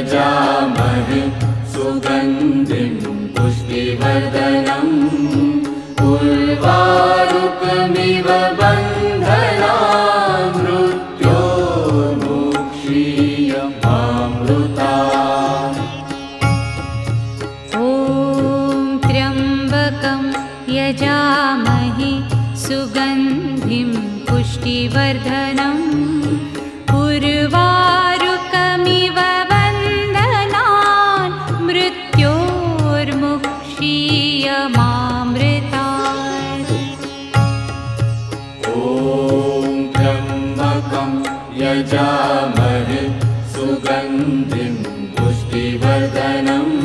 यजामहे सुगन्धिं पुष्टिवर्धनम् उर्वारुकमिव बन्धनान् मृत्योर्मुक्षीयमामृतात्। ॐ त्र्यम्बकं यजामहे सुगन्धिं पुष्टिवर्धनम् उर्वारुकमिव बन्धनान् मृत्योर्मुक्षीयमामृतात्। ॐ त्र्यम्बकं यजामहे सुगन्धिं पुष्टिवर्धनम्